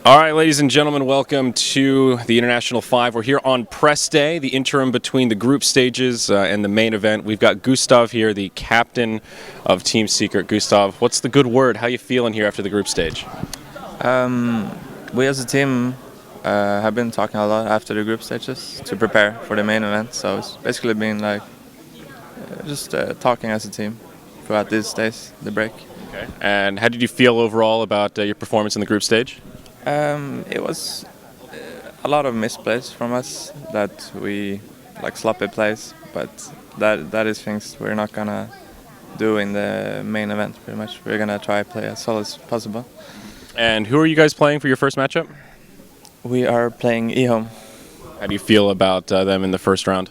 All right, ladies and gentlemen, welcome to the International 5. We're here on press day, the interim between the group stages and the main event. We've got Gustav here, the captain of Team Secret. Gustav, what's the good word? How you feeling here after the group stage? We as a team have been talking a lot after the group stages to prepare for the main event. So it's basically been like just talking as a team throughout these days, the break. Okay. And how did you feel overall about your performance in the group stage? It was a lot of misplays from us that we like sloppy plays, but that is things we're not gonna do in the main event. Pretty much, we're gonna try to play as solid as possible. And who are you guys playing for your first matchup? We are playing eHome. How do you feel about them in the first round?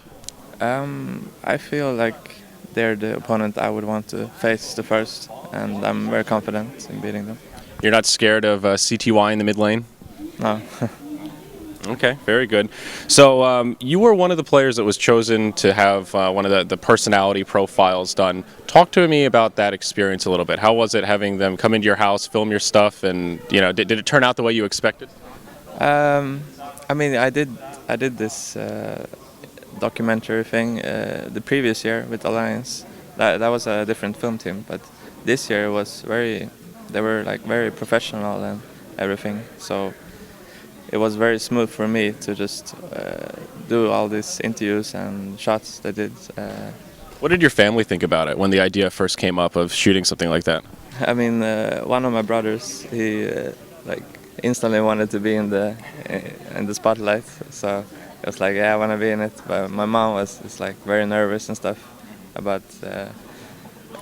I feel like they're the opponent I would want to face the first, and I'm very confident in beating them. You're not scared of CTY in the mid lane? No. Okay, very good. So you were one of the players that was chosen to have one of the personality profiles done. Talk to me about that experience a little bit. How was it having them come into your house, film your stuff, and did it turn out the way you expected? I mean, I did this documentary thing the previous year with Alliance. That was a different film team, but this year was they were like very professional and everything. So it was very smooth for me to just do all these interviews and shots they did. What did your family think about it when the idea first came up of shooting something like that? I mean, one of my brothers, he like instantly wanted to be in the spotlight. So I was like, yeah, I want to be in it. But my mom was like very nervous and stuff about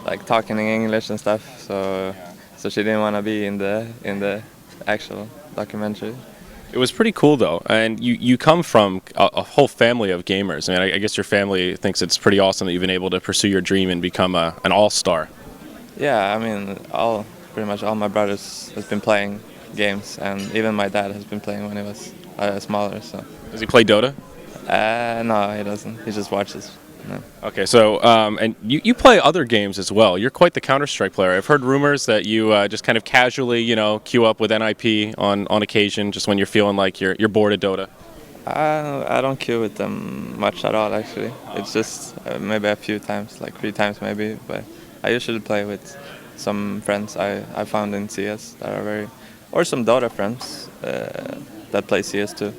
like talking in English and stuff. So she didn't want to be in the actual documentary. It was pretty cool though, and you come from a whole family of gamers. I mean, I guess your family thinks it's pretty awesome that you've been able to pursue your dream and become an all-star. Yeah, I mean, pretty much all my brothers has been playing games, and even my dad has been playing when he was smaller. So. Does he play Dota? No, he doesn't. He just watches. No. Okay, so and you play other games as well. You're quite the Counter-Strike player. I've heard rumors that you just kind of casually, queue up with NIP on occasion, just when you're feeling like you're bored of Dota. I don't queue with them much at all, actually. It's just maybe a few times, like 3 times maybe. But I usually play with some friends I found in CS that are or some Dota friends that play CS too.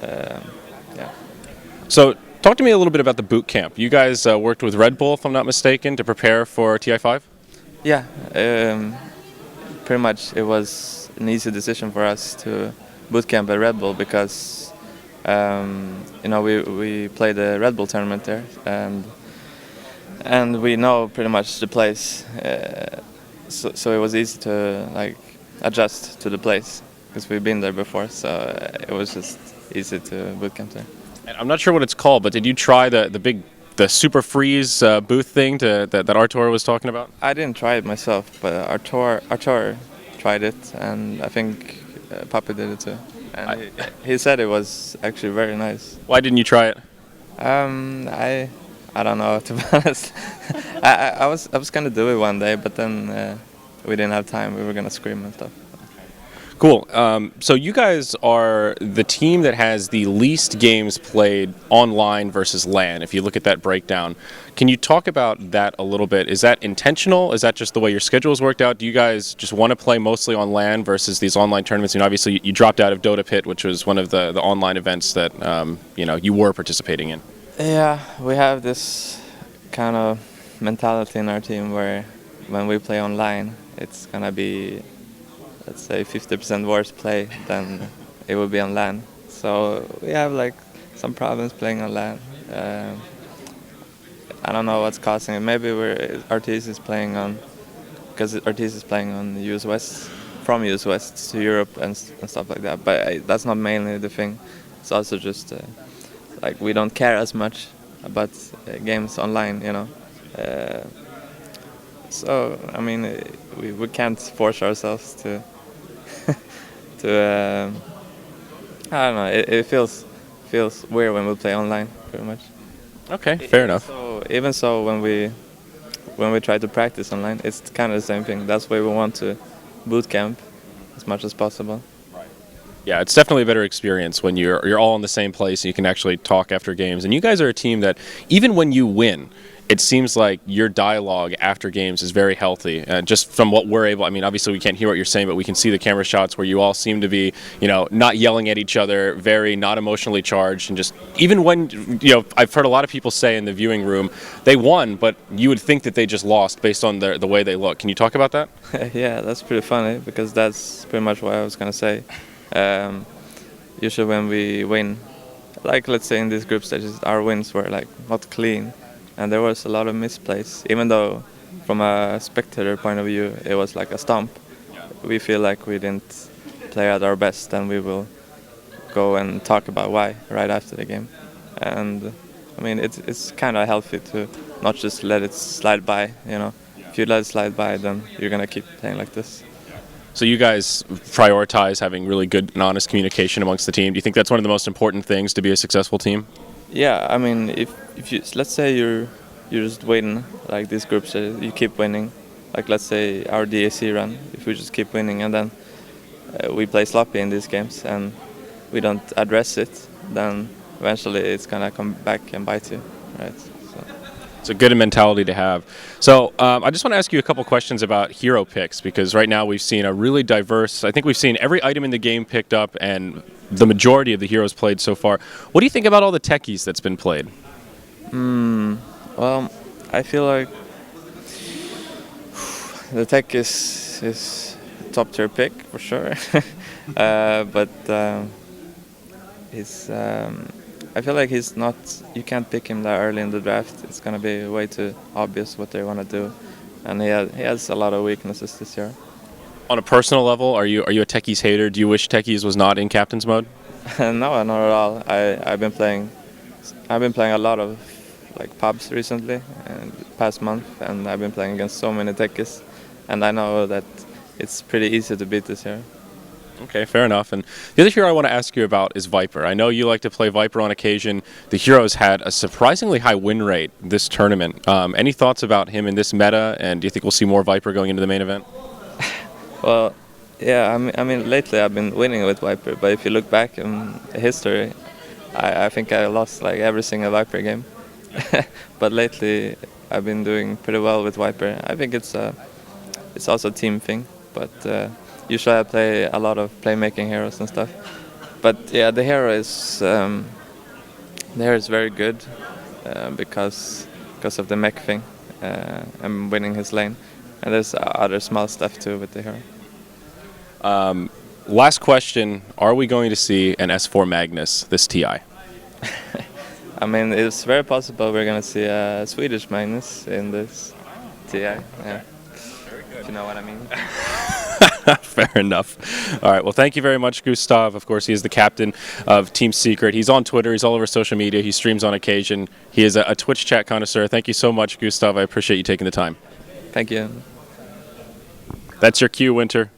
Yeah. So talk to me a little bit about the boot camp. You guys worked with Red Bull, if I'm not mistaken, to prepare for TI5? Yeah, pretty much it was an easy decision for us to boot camp at Red Bull because we played the Red Bull tournament there and we know pretty much the place, so it was easy to like adjust to the place because we've been there before, so it was just easy to boot camp there. And I'm not sure what it's called, but did you try the Super Freeze booth thing that Artur was talking about? I didn't try it myself, but Artur tried it, and I think Papi did it too. And he said it was actually very nice. Why didn't you try it? I don't know, to be honest. I was gonna do it one day, but then we didn't have time. We were gonna scream and stuff. Cool. So you guys are the team that has the least games played online versus LAN, if you look at that breakdown. Can you talk about that a little bit? Is that intentional? Is that just the way your schedule's worked out? Do you guys just want to play mostly on LAN versus these online tournaments? And obviously you dropped out of Dota Pit, which was one of the online events that you were participating in. Yeah, we have this kind of mentality in our team where when we play online, it's going to be, let's say, 50% worse play than it would be on LAN. So we have like some problems playing on LAN. I don't know what's causing it. Maybe Artis is playing on, because Artis is playing on US West, from US West to Europe and stuff like that. But that's not mainly the thing. It's also just like we don't care as much about games online, So I mean, we can't force ourselves to I don't know. It feels weird when we play online, pretty much. Okay, fair enough. So even so, when we try to practice online, it's kind of the same thing. That's why we want to boot camp as much as possible. Right. Yeah, it's definitely a better experience when you're all in the same place and you can actually talk after games. And you guys are a team that even when you win, it seems like your dialogue after games is very healthy. Just from what we're able, I mean, obviously we can't hear what you're saying, but we can see the camera shots where you all seem to be, not yelling at each other, very not emotionally charged, and just even when, I've heard a lot of people say in the viewing room they won, but you would think that they just lost based on the way they look. Can you talk about that? Yeah, that's pretty funny because that's pretty much what I was gonna say. Usually when we win, like let's say in these group stages, our wins were like not clean, and there was a lot of misplays. Even though from a spectator point of view it was like a stomp, we feel like we didn't play at our best, and we will go and talk about why right after the game. And I mean it's kind of healthy to not just let it slide by. If you let it slide by, then you're gonna keep playing like this. So you guys prioritize having really good and honest communication amongst the team. Do you think that's one of the most important things to be a successful team? Yeah, I mean, if you let's say you're just winning like these groups, you keep winning. Like let's say our DAC run, if we just keep winning and then we play sloppy in these games and we don't address it, then eventually it's gonna come back and bite you, right? So. It's a good mentality to have. So I just want to ask you a couple questions about hero picks, because right now we've seen a really diverse, I think we've seen every item in the game picked up and the majority of the heroes played so far. What do you think about all the techies that's been played? Well, I feel like the tech is top tier pick for sure, but he's I feel like he's not. You can't pick him that early in the draft. It's gonna be way too obvious what they want to do, and he has a lot of weaknesses this year. On a personal level, are you a techies hater? Do you wish techies was not in captain's mode? No, not at all. I've been playing a lot of like pubs recently, and past month, and I've been playing against so many techies, and I know that it's pretty easy to beat this year. Okay, fair enough. And the other hero I want to ask you about is Viper. I know you like to play Viper on occasion. The heroes had a surprisingly high win rate this tournament. Any thoughts about him in this meta, and do you think we'll see more Viper going into the main event? Well, yeah, I mean, lately I've been winning with Viper, but if you look back in history, I think I lost like every single Viper game. But lately I've been doing pretty well with Viper. I think it's also a team thing, but usually I play a lot of playmaking heroes and stuff. But yeah, the hero is very good because of the mech thing. I'm winning his lane, and there's other small stuff too with the hero. Last question, are we going to see an S4 Magnus this TI? I mean, it's very possible we're going to see a Swedish Magnus in this TI. Yeah. If you know what I mean. Fair enough. All right. Well, thank you very much, Gustav. Of course, he is the captain of Team Secret. He's on Twitter. He's all over social media. He streams on occasion. He is a Twitch chat connoisseur. Thank you so much, Gustav. I appreciate you taking the time. Thank you. That's your cue, Winter.